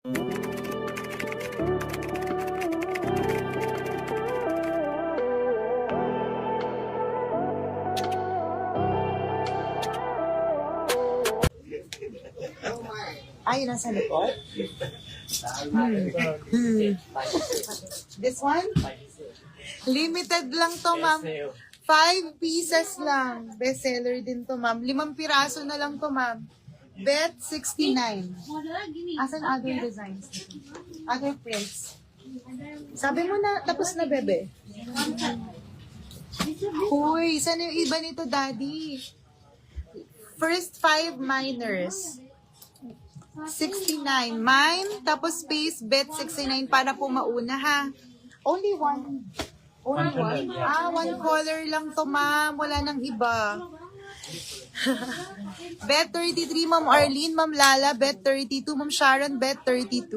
Ay, nasa likod? This one? Limited lang to, ma'am. 5 pieces lang. Bestseller din to, ma'am. 5 piraso na lang to, ma'am. Bet 69. Asan other designs? Other prints? Sabi mo na, tapos na, bebe. Uy, saan yung iba nito, daddy? First 5 minors. 69. Mine, tapos space, bet 69 para po mauna, ha? Only one. Only one? One color lang to, ma'am. Wala nang iba. Bet 33, Ma'am Arlene, Ma'am Lala, bet 32, Ma'am Sharon, bet 32.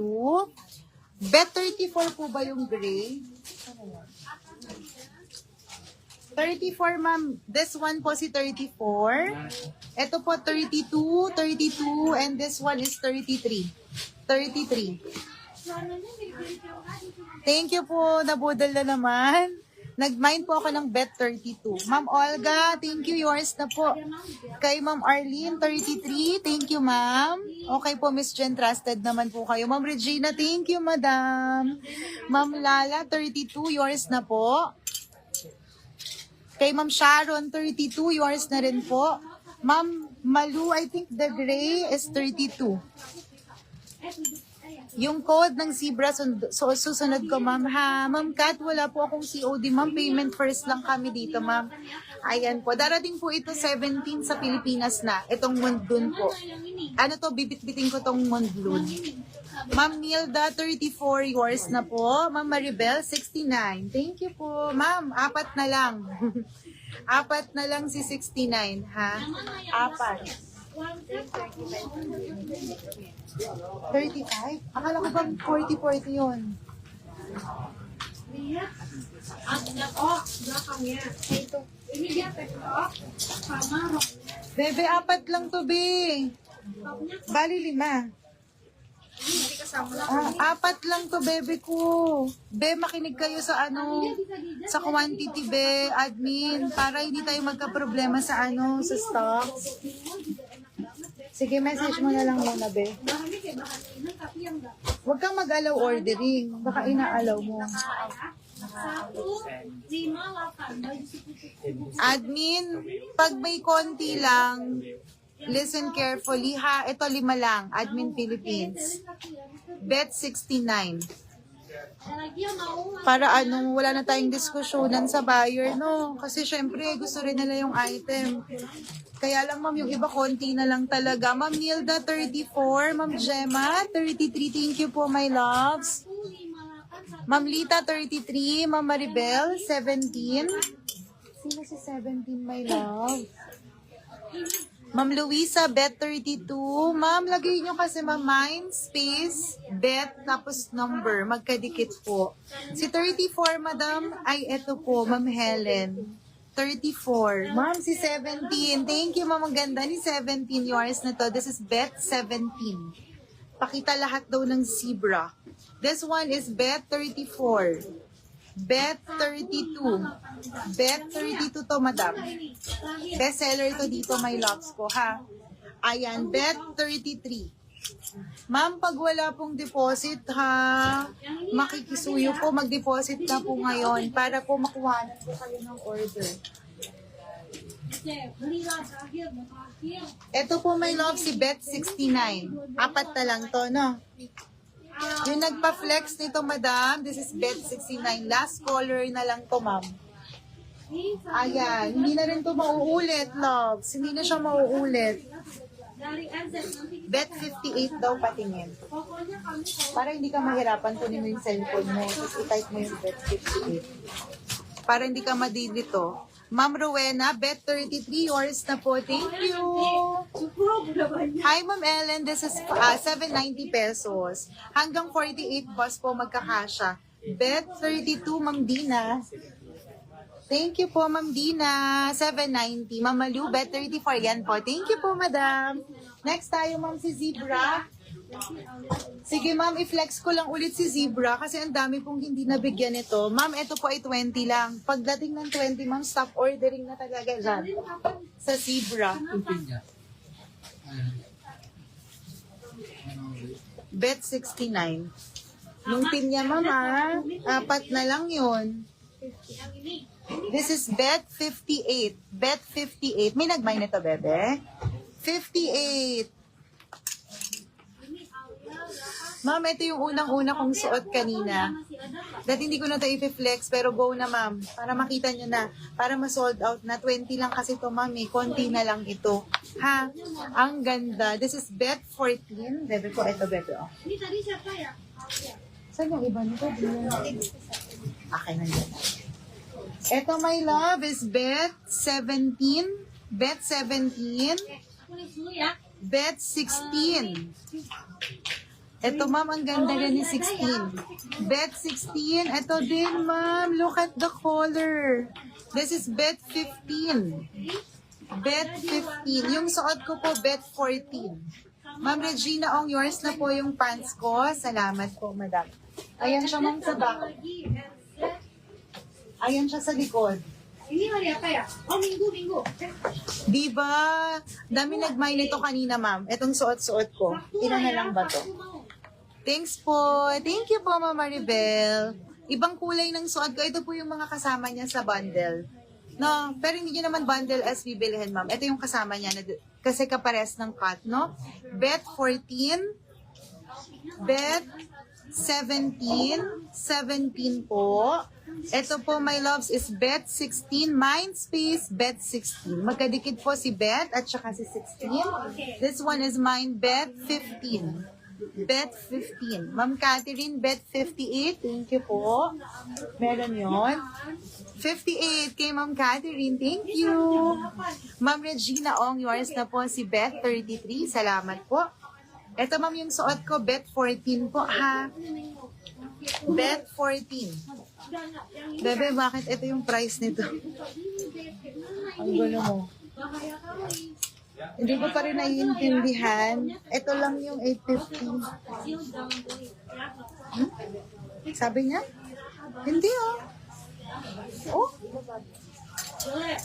Bet 34 po ba yung gray? 34, ma'am. This one po si 34. Ito po 32, 32, and this one is 33. 33. Thank you po, nabudol na naman. Nag-mine po ako ng bet 32. Ma'am Olga, thank you, yours na po. Kay Ma'am Arlene, 33. Thank you, ma'am. Okay po, Miss Jen, trusted naman po kayo. Ma'am Regina, thank you, madam. Ma'am Lala, 32. Yours na po. Kay Ma'am Sharon, 32. Yours na rin po. Ma'am Malu, I think the gray is 32. Yung code ng Zebra, susunod ko, ma'am, ha? Ma'am Kat, wala po akong COD, ma'am. Payment first lang kami dito, ma'am. Ayan po. Darating po ito 17 sa Pilipinas na. Itong Mondlun po. Ano to, bibit-biting ko tong Mondlun. Ma'am Nilda, 34. Yours na po. Ma'am Maribel, 69. Thank you po. Ma'am, 4 na lang. 4 na lang si 69, ha? 4. 35? Akala ko bang 40-40 yun? Bebe, 4 lang to, be. Bali 5. 4 lang to, bebe ko. Be, makinig kayo sa sa quantity, be, admin, para hindi tayo magka-problema sa sa stocks. Sige, message mo na lang muna, be. Huwag kang mag-allow ordering. Baka inaalaw mo. Admin, pag may konti lang, listen carefully, ha? Ito 5 lang. Admin Philippines. Bet 69. Para wala na tayong diskusyonan sa buyer, no? Kasi syempre, gusto rin nila yung item. Kaya lang, ma'am, yung iba konti na lang talaga. Ma'am Nilda, 34. Ma'am Gemma, 33. Thank you po, my loves. Ma'am Lita, 33. Ma'am Maribel, 17. Sino si 17, my love? Ma'am Luisa, bet 32. Ma'am, lagay nyo kasi mine, space, bet, tapos number. Magkadikit po. Si 34, madam, ay eto po, Ma'am Helen. 34. Ma'am, si 17. Thank you, ma'am. Ang ganda ni 17. Yours na to. This is bet 17. Pakita lahat daw ng zebra. This one is bet 34. Bet 32. Bet 32 to, madam. Best seller to dito, my loves ko, ha? Ayan, bet 33. Ma'am, pag wala pong deposit, ha, makikisuyo po, mag-deposit na po ngayon para po makuha na po kayo ng order. Ito po, my love, si bet 69. 4 na lang to, no? Yung nagpa-flex nito, madam, this is bet 69. Last color na lang to, ma'am. Ayan, hindi na rin to mauulit, loves. Hindi na siya mauulit. Bet 58 daw patingin. Para hindi ka mahirapan, kunin mo yung cellphone mo. Tapos i-type mo yung bet 58. Para hindi ka madilito. Ma'am Rowena, bet 33. Yours na po. Thank you. Hi, Ma'am Ellen. This is 790 pesos. Hanggang 48 boss po magkakasya. Bet 32, Ma'am Dina. Thank you po, Ma'am Dina. 790. Ma'am Malu, bet 34. Yan po. Thank you po, madam. Next tayo, ma'am, si Zebra. Sige ma'am, i-flex ko lang ulit si Zebra kasi ang dami pong hindi nabigyan nito. Ma'am, ito po ay 20 lang. Pagdating ng 20, ma'am, stop ordering na talaga dyan. Sa Zebra. Bet 69. Yung pin niya, ma'am, apat na lang yun. This is bet 58. Bet 58. May nag-buy nito, bebe? 58. Ma'am, ito yung unang-una kong suot kanina. Dati hindi ko na ito i-flex, pero go na ma'am. Para makita nyo na. Para ma-sold out na. 20 lang kasi ito ma'am eh. Konti na lang ito. Ha? Ang ganda. This is bet 14. Bebe ko, ito bebe. Oh. Saan yung iba nito? Okay, nandiyan na. Ito, my love, is bet 17. Bet 17. Bet 16. Ito, ma'am, ang ganda rin ni 16. Bet 16. Ito din, ma'am. Look at the color. This is bet 15. Bet 15. Yung suot ko po, bet 14. Ma'am Regina, Ong, yours na po yung pants ko. Salamat po, madam. Ayan siya, ma'am, sa back. Ayan siya sa likod. Diba? Dami nag-mine nito kanina, ma'am. Itong suot-suot ko. Ilan na lang ba to? Thanks po. Thank you po, Ma'am Maribel. Ibang kulay ng suot ko. Ito po yung mga kasama niya sa bundle. No, pero hindi niya naman bundle as bibilihin, ma'am. Ito yung kasama niya. Kasi kapares ng cut, no? Bet 14. Bet 17. 17 po. Ito po, my loves, is bet 16. Mindspace, bet 16. Magkadikit po si bet at saka si 16. This one is mine, bet 15. Bet 15. Ma'am Catherine, bet 58. Thank you po. Meron yon. 58 kay Ma'am Catherine. Thank you. Ma'am Regina Ong, yours na po si bet 33. Salamat po. Ito, ma'am, yung suot ko, bet 14 po, ha? Bet 14. Bebe, bakit ito yung price nito? Ang gulo mo. Hindi ko pa rin naiintindihan. Ito lang yung 850. Sabi niya? Hindi, oh. Oh.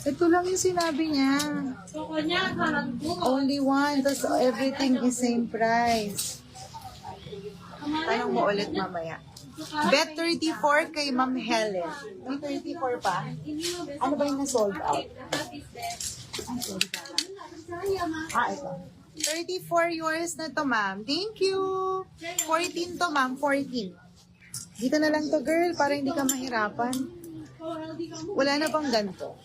Ito lang yung sinabi niya. Only one. Tapos everything is same price. Tanong mo ulit mamaya. Bet 34 kay Ma'am Helen. May 34 pa? Ano ba yung na-sold out? Ito. 34 yours na to, ma'am. Thank you. 14 to, ma'am. 14. Dito na lang to, girl, para hindi ka mahirapan. Wala na bang ganito?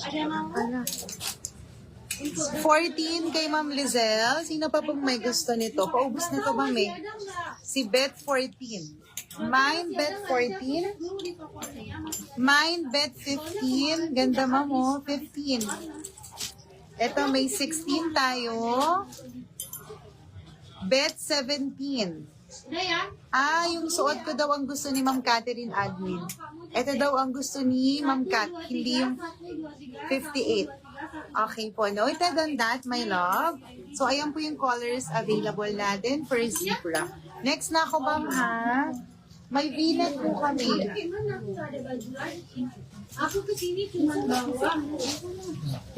Ala. 14 kay Ma'am Lizelle. Sino pa pong may gusto nito? Paubos na to, ma'am eh. Si Bet 14. Mine Bet 14. Mine Bet 15. Ganda, ma'am, oh. 15. Ito, may 16 tayo. Bet 17. Yung suot ko daw ang gusto ni Ma'am Catherine Admin. Ito daw ang gusto ni Ma'am Cat, hindi yung 58. Okay po, noted on that, my love. So, ayan po yung colors available natin for Zebra. Next na ako, ma'am, ha? May V-neck po kami.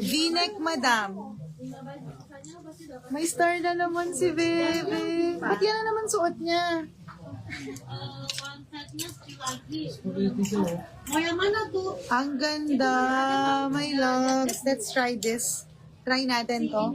V-neck, madam. May star na naman si Bebe. Ba't yan na naman suot niya? Ang ganda, my loves. Let's try this. Try natin to.